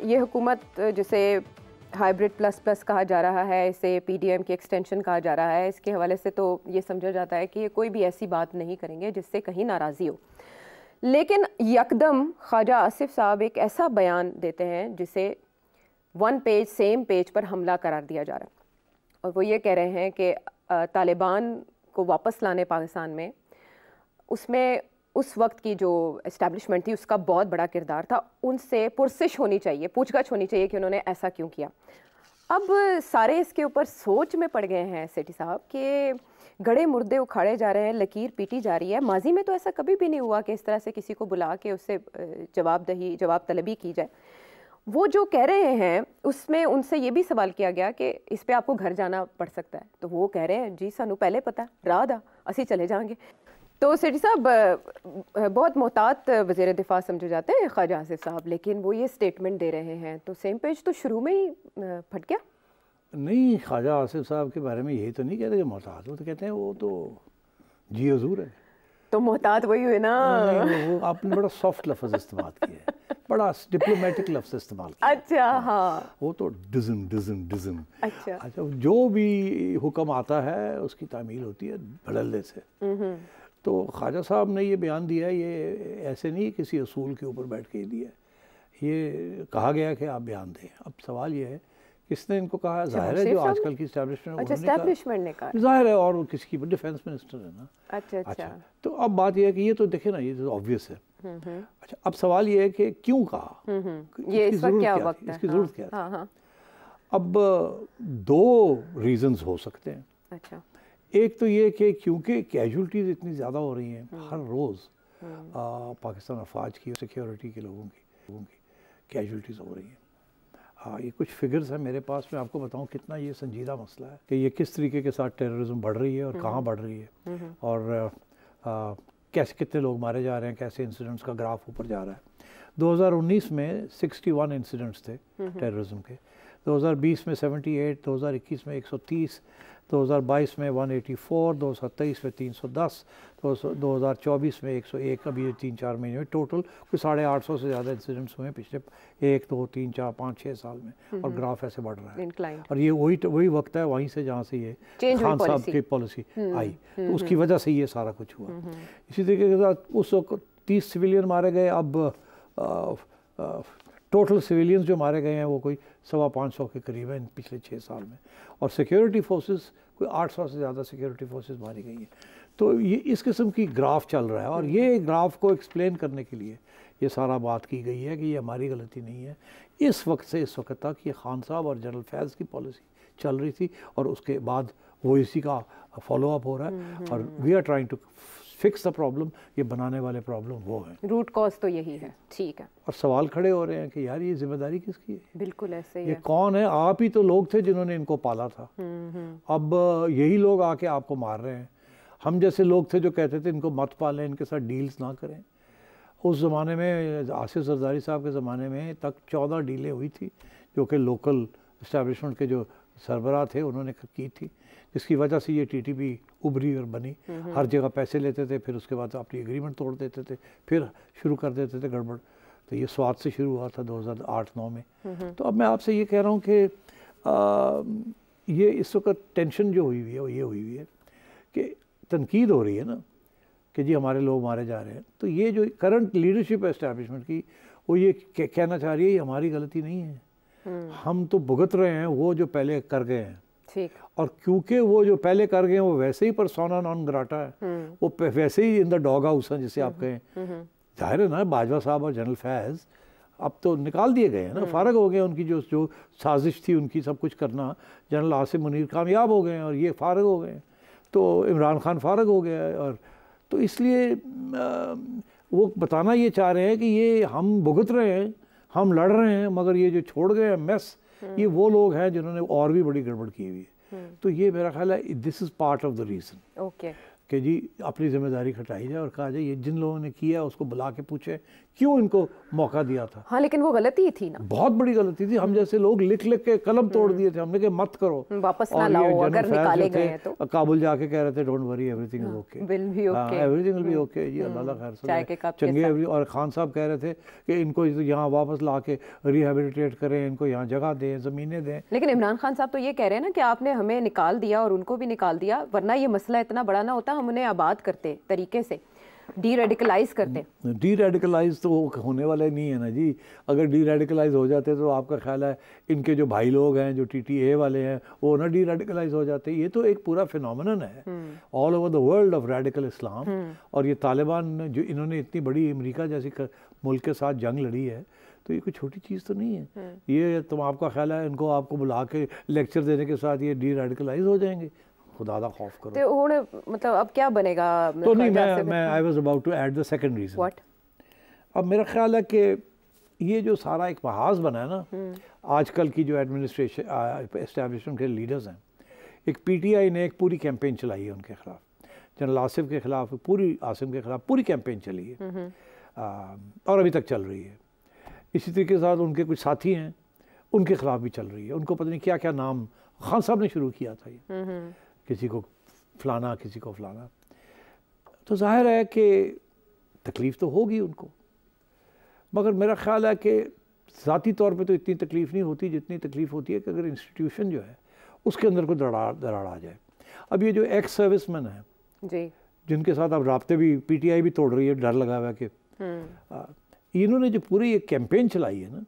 ये हुकूमत जिसे हाइब्रिड प्लस प्लस कहा जा रहा है, इसे पीडीएम की एक्सटेंशन कहा जा रहा है, इसके हवाले से तो ये समझा जाता है कि ये कोई भी ऐसी बात नहीं करेंगे जिससे कहीं नाराज़ी हो। लेकिन यकदम ख्वाजा आसिफ साहब एक ऐसा बयान देते हैं जिसे वन पेज सेम पेज पर हमला करार दिया जा रहा है, और वो ये कह रहे हैं कि तालिबान को वापस लाने पाकिस्तान में, उसमें उस वक्त की जो इस्टेब्लिशमेंट थी उसका बहुत बड़ा किरदार था, उनसे पुरसिश होनी चाहिए, पूछगछ होनी चाहिए कि उन्होंने ऐसा क्यों किया। अब सारे इसके ऊपर सोच में पड़ गए हैं सेठी साहब कि गड़े मुर्दे उखाड़े जा रहे हैं, लकीर पीटी जा रही है। माजी में तो ऐसा कभी भी नहीं हुआ कि इस तरह से किसी को बुला के उससे जवाब तलबी की जाए। वो जो कह रहे हैं उसमें उनसे ये भी सवाल किया गया कि इस पे आपको घर जाना पड़ सकता है, तो वो कह रहे हैं जी सानू पहले पता राह दा असी चले जाएंगे। तो सेठी साहब बहुत मोहतात वज़ीर दिफा समझे जाते हैं ख्वाजा आसिफ साहब, लेकिन वो ये स्टेटमेंट दे रहे हैं, तो सेम पेज तो शुरू में ही फट गया। नहीं, ख्वाजा आसिफ साहब के बारे में यही तो नहीं कहते कि मोहतात, वो तो कहते हैं वो तो जी हजूर है। तो मोहतात वही हुए ना। वो आपने बड़ा सॉफ्ट लफ्ज़ इस्तेमाल किया है, बड़ा डिप्लोमेटिक लफ्ज़ इस्तेमाल किया। अच्छा, हाँ, वो तो डिज़न डिज़न डिज़न। अच्छा, जो भी हुक्म आता है उसकी तामील होती है भड़ल्ले से। तो ख्वाजा साहब ने ये बयान दिया है, ये ऐसे नहीं किसी असूल के ऊपर बैठ के दिया है, ये कहा गया कि आप बयान दें। अब सवाल ये है किसने इनको कहा? जाहिर है जो आजकल की एस्टैब्लिशमेंट ने कहा, जाहिर है, और किसकी डिफेंस मिनिस्टर है ना। अच्छा। तो अब बात यह है कि ये तो देखे ना, ये तो ऑब्वियस है। अच्छा, अब सवाल ये है कि क्यों कहा, ये इस वक्त क्या वक्त है, इसकी जरूरत क्या है? हाँ। अब दो रीजंस हो सकते हैं। अच्छा, एक तो ये कि क्योंकि कैजुअल्टीज़ इतनी ज़्यादा हो रही हैं हर रोज़, पाकिस्तान अफवाज की सिक्योरिटी के लोगों की कैजुअल्टीज़ हो रही हैं। ये कुछ फिगर्स हैं मेरे पास, मैं आपको बताऊं कितना ये संजीदा मसला है कि ये किस तरीके के साथ टेररिज्म बढ़ रही है और कहाँ बढ़ रही है, और कैसे कितने लोग मारे जा रहे हैं, कैसे इंसिडेंट्स का ग्राफ ऊपर जा रहा है। 2019 में 61 इंसिडेंट्स थे टेररिज्म के, 2020 में 78, 2021 में 130, 2022 में 184, 2023 में 310, 2024 में 101। अभी 3-4 महीने में टोटल कोई 850 से ज़्यादा इंसिडेंट्स हुए हैं पिछले 1, 2, 3, 4, 5, 6 साल में, और ग्राफ ऐसे बढ़ रहा है। और ये वही वक्त है वहीं से जहाँ से ये खान साहब की पॉलिसी आई, तो उसकी वजह से ये सारा कुछ हुआ। इसी तरीके के साथ उस वक्त 30 सिविलियन मारे गए, अब टोटल सिविलियंस जो मारे गए हैं वो कोई 550 के करीब है इन पिछले 6 साल में, और सिक्योरिटी फोर्सेस कोई 800 से ज़्यादा सिक्योरिटी फोर्सेस मारी गई हैं। तो ये इस किस्म की ग्राफ चल रहा है, और ये ग्राफ को एक्सप्लेन करने के लिए ये सारा बात की गई है कि ये हमारी गलती नहीं है। इस वक्त से इस वक्त तक ये खान साहब और जनरल फैज़ की पॉलिसी चल रही थी, और उसके बाद वो इसी का फॉलो अप हो रहा है, और we are trying to fix the problem. ये बनाने वाले प्रॉब्लम वो है, रूट कॉज तो यही है। ठीक है, और सवाल खड़े हो रहे हैं कि यार ये जिम्मेदारी किसकी है? बिल्कुल ऐसे ही ये कौन है? आप ही तो लोग थे जिन्होंने इनको पाला था। अब यही लोग आके आपको मार रहे हैं। हम जैसे लोग थे जो कहते थे इनको मत पालें, इनके साथ डील्स ना करें। उस ज़माने में आसिफ जरदारी साहब के ज़माने में तक 14 डीलें हुई थी जो कि लोकल इस्टेब्लिशमेंट के जो सरबराह थे उन्होंने की थी, जिसकी वजह से ये टीटीपी उभरी और बनी। हर जगह पैसे लेते थे, फिर उसके बाद अपनी एग्रीमेंट तोड़ देते थे, फिर शुरू कर देते थे गड़बड़। तो ये स्वाद से शुरू हुआ था 2008-9 में। तो अब मैं आपसे ये कह रहा हूँ कि ये इस वक्त टेंशन जो हुई हुई है वो ये हुई हुई है कि तनकीद हो रही है ना कि जी हमारे लोग मारे जा रहे हैं। तो ये जो करंट लीडरशिप है इस्टेब्लिशमेंट की, वो ये कहना चाह रही है ये हमारी गलती नहीं है, हम तो भुगत रहे हैं वो जो पहले कर गए हैं। ठीक। और क्योंकि वो जो पहले कर गए हैं वो वैसे ही पर्सोना नॉन ग्राटा है, वो वैसे ही इन द डॉग हाउस है जिसे आप कहें। जाहिर है ना, बाजवा साहब और जनरल फैज़ अब तो निकाल दिए गए हैं ना, फारग हो गए। उनकी जो साजिश थी उनकी सब कुछ करना, जनरल आसिम मुनीर कामयाब हो गए हैं और ये फारग हो गए हैं, तो इमरान खान फारग हो गया है। और तो इसलिए वो बताना ये चाह रहे हैं कि ये हम भुगत रहे हैं, हम लड़ रहे हैं, मगर ये जो छोड़ गए हैं मेस, ये वो लोग हैं जिन्होंने और भी बड़ी गड़बड़ की हुई है। तो ये मेरा ख्याल है this is part of the reason. Okay, कि जी अपनी जिम्मेदारी खटाई जाए और कहा जाए ये जिन लोगों ने किया उसको बुला के पूछे क्यों इनको मौका दिया था। हाँ लेकिन वो गलती ही थी ना, बहुत बड़ी गलती थी। हम जैसे लोग लिख लिख के कलम तोड़ दिए थे, हमने कहा मत करो, वापस ना लाओ अगर निकाले गए हैं तो। काबुल जाके कह रहे थे don't worry everything is okay, will be okay, everything will be okay जी, अल्लाह खैर से चाय के कप के चंगे। साथ। और खान साहब कह रहे थे कि इनको यहाँ वापस ला के रिहेबिलिटेट करें, इनको यहाँ जगह दें, ज़मीनें दें। लेकिन इमरान खान साहब तो ये कह रहे हैं ना कि आपने हमें निकाल दिया और उनको भी निकाल दिया, वरना ये मसला इतना बड़ा ना होता, हम उन्हें आबाद करते तरीके से, डी रेडिकलाइज करते। डी रेडिकलाइज तो होने वाला नहीं है ना जी। अगर डी रेडिकलाइज हो जाते तो आपका ख्याल है इनके जो भाई लोग हैं जो TTA वाले हैं वो ना डी रेडिकलाइज हो जाते। ये तो एक पूरा फिनोमेनन है all over the world of radical Islam. और ये तालिबान जो इन्होंने इतनी बड़ी अमेरिका जैसी मुल्क के साथ जंग लड़ी है, तो ये कोई छोटी चीज़ तो नहीं है। ये तुम आपका ख्याल है इनको आपको बुला के लेक्चर देने के साथ ये डी रेडिकलाइज हो जाएंगे? खुदा दा खौफ करो। तो हुण मतलब अब क्या बनेगा? तो नहीं, मैं I was about to add the second reason. What? अब मेरा ख्याल है कि ये जो सारा एक महाज बना है ना आजकल की जो एडमिनिस्ट्रेशन एस्टैब्लिशमेंट के लीडर्स हैं, एक PTI ने एक पूरी कैंपेन चलाई है उनके खिलाफ, जनरल आसिफ के खिलाफ, पूरी आसिम के खिलाफ पूरी कैंपेन चली है और अभी तक चल रही है। इसी तरीके के साथ उनके कुछ साथी हैं उनके खिलाफ भी चल रही है। उनको पता नहीं क्या क्या नाम खान साहब ने शुरू किया था ये, किसी को फलाना किसी को फलाना। तो जाहिर है कि तकलीफ़ तो होगी उनको, मगर मेरा ख्याल है कि ज़ाती तौर पे तो इतनी तकलीफ़ नहीं होती जितनी तकलीफ़ होती है कि अगर इंस्टीट्यूशन जो है उसके अंदर कोई दरार आ जाए। अब ये जो एक्स सर्विसमैन है जी, जिनके साथ अब राब्ते भी PTI भी तोड़ रही है, डर लगा हुआ है कि इन्होंने जो पूरी एक कैंपेन चलाई है ना,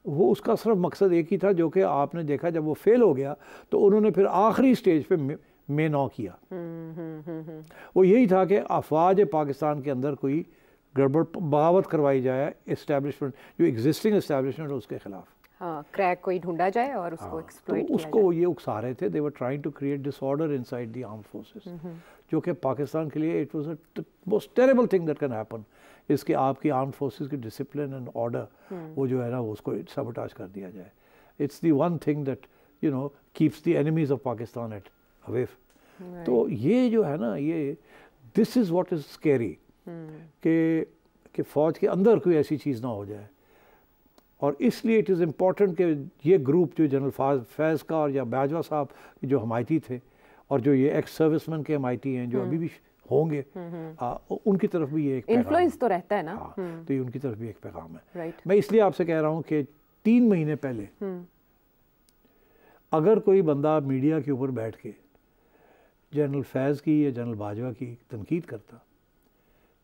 वो उसका सिर्फ मकसद एक ही था जो कि आपने देखा जब वो फेल हो गया तो उन्होंने फिर आखिरी स्टेज पे में नौ किया। वो यही था कि अफवाज पाकिस्तान के अंदर कोई गड़बड़ बगावत करवाई जाए, इस्टेब्लिशमेंट जो एग्जिस्टिंग इस्टेब्लिशमेंट उसके खिलाफ, हाँ, क्रैक कोई ढूंढा जाए और उसको एक्सप्लॉइट तो उसको ये उकसा रहे थे। They were trying to create disorder inside the armed forces, जो कि पाकिस्तान के लिए it was a most terrible thing that can happen. इसके आपकी आर्म्ड फोर्सेस की डिसिप्लिन एंड ऑर्डर वो जो है ना वो उसको सबटाज कर दिया जाए। It's the one thing that you know keeps the enemies of Pakistan at away. तो ये जो है ना ये this is what is scary कि फ़ौज के अंदर कोई ऐसी चीज़ ना हो जाए। और इसलिए इट इज़ इम्पॉर्टेंट कि ये ग्रुप जो जनरल फैज़ का और या बाजवा साहब जो हमायती थे और जो ये एक्स सर्विसमैन के हमायती हैं जो अभी भी होंगे, उनकी तरफ भी ये एक इन्फ्लुएंस तो रहता है ना। तो ये उनकी तरफ भी एक पैगाम है। राइट। मैं इसलिए आपसे कह रहा हूँ कि 3 महीने पहले अगर कोई बंदा मीडिया के ऊपर बैठ के जनरल फैज़ की या जनरल बाजवा की तनकीद करता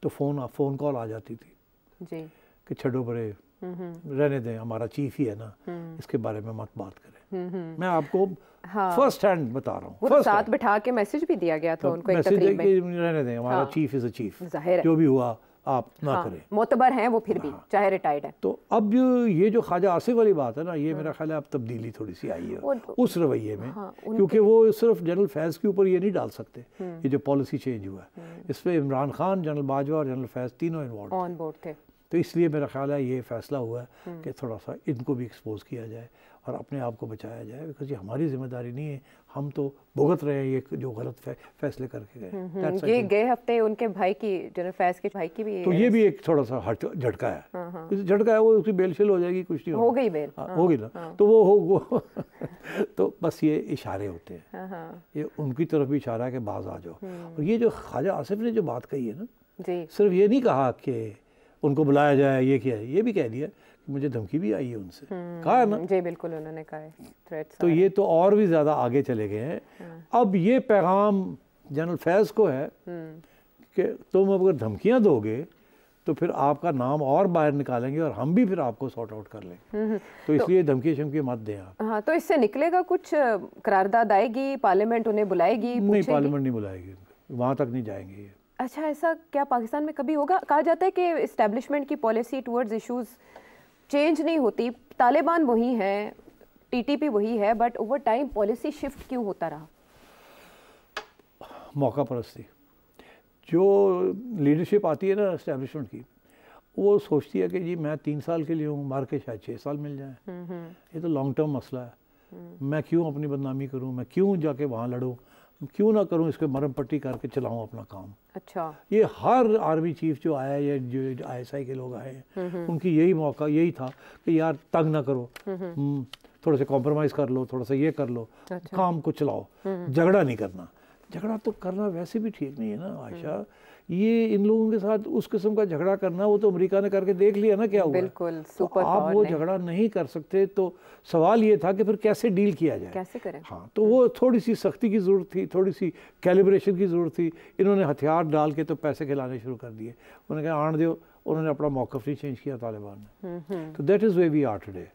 तो फ़ोन कॉल आ जाती थी जी कि छड़ो परे, रहने दें, हमारा चीफ ही है ना, इसके बारे में मत बात करें। मैं आपको फर्स्ट हैंड बता रहा हूँ। वो साथ बिठा के मैसेज भी दिया गया था उनको एक तकरीब में, रहने दें, हमारा चीफ इज़ अ चीफ, जाहिर है जो भी हुआ आप ना करें। मोतबर हैं वो फिर भी, चाहे रिटायर्ड है। तो अब ये जो ख्वाजा आसिफ वाली बात है ना, ये मेरा ख्याल है अब तब्दीली थोड़ी सी आई है उस रवैये में, क्योंकि वो सिर्फ जनरल फैज़ के ऊपर ये नहीं डाल सकते। ये जो पॉलिसी चेंज हुआ है इसमें इमरान खान, जनरल बाजवा और जनरल फैज़ तीनों इन्वॉल्व ऑन बोर्ड थे। तो इसलिए मेरा ख्याल है ये फैसला हुआ है कि थोड़ा सा इनको भी एक्सपोज किया जाए और अपने आप को बचाया जाए, बिकॉज ये हमारी जिम्मेदारी नहीं है, हम तो भुगत रहे हैं ये जो गलत फैसले करके गए। ये गए हफ्ते उनके भाई की, जनरल फैज़ के भाई की भी, तो ये भी एक थोड़ा सा झटका है। झटका है, वो उसकी बेल हो जाएगी, कुछ नहीं हो गई बेल, होगी ना, तो वो तो बस ये इशारे होते हैं, ये उनकी तरफ भी इशारा है कि बाज आ जाओ। और ये जो ख्वाजा आसिफ ने जो बात कही है ना, सिर्फ ये नहीं कहा कि उनको बुलाया जाए, ये किया है, ये भी कह दिया कि मुझे धमकी भी आई है उनसे, कहा है ना जी बिल्कुल, उन्होंने कहा है थ्रेट्स। तो ये तो और भी ज़्यादा आगे चले गए हैं। अब ये पैगाम जनरल फैज़ को है कि तुम अगर धमकियां दोगे तो फिर आपका नाम और बाहर निकालेंगे और हम भी फिर आपको सॉर्ट आउट कर लेंगे। तो इसलिए धमकी शमकी मत दें आप। हाँ, तो इससे निकलेगा कुछ? करारदाद आएगी, पार्लियामेंट उन्हें बुलाएगी? नहीं, पार्लियामेंट नहीं बुलाएगी, वहाँ तक नहीं जाएंगे ये। अच्छा, ऐसा क्या पाकिस्तान में कभी होगा? कहा जाता है कि इस्टेब्लिशमेंट की पॉलिसी टुवर्ड्स इश्यूज चेंज नहीं होती, तालिबान वही है, TTP वही है, but over time policy shift क्यों होता रहा? मौका परस्ती। जो लीडरशिप आती है ना इस्टेब्लिशमेंट की, वो सोचती है कि जी मैं 3 साल के लिए हूँ, मार के शायद 6 साल मिल जाए। ये तो लॉन्ग टर्म मसला है, मैं क्यों अपनी बदनामी करूँ, मैं क्यों जाके वहाँ लड़ूँ, क्यों ना करूं, इसके मरम पट्टी करके चलाऊं अपना काम। अच्छा, ये हर आर्मी चीफ जो आया या जो ISI के लोग आए हैं, उनकी यही मौका यही था कि यार तंग ना करो, थोड़ा सा कॉम्प्रोमाइज़ कर लो, थोड़ा सा ये कर लो, अच्छा। काम को चलाओ, झगड़ा नहीं करना। झगड़ा तो करना वैसे भी ठीक नहीं है ना आयशा, ये इन लोगों के साथ उस किस्म का झगड़ा करना, वो तो अमेरिका ने करके देख लिया ना क्या हुआ। बिल्कुल, तो आप वो झगड़ा नहीं कर सकते, तो सवाल ये था कि फिर कैसे डील किया जाए, कैसे करें। हाँ, तो वो थोड़ी सी सख्ती की ज़रूरत थी, थोड़ी सी कैलिब्रेशन की ज़रूरत थी। इन्होंने हथियार डाल के तो पैसे खिलाने शुरू कर दिए, उन्होंने कहा आण दो, उन्होंने अपना मौक़िफ़ नहीं चेंज किया तालिबान ने। तो that is way we are today.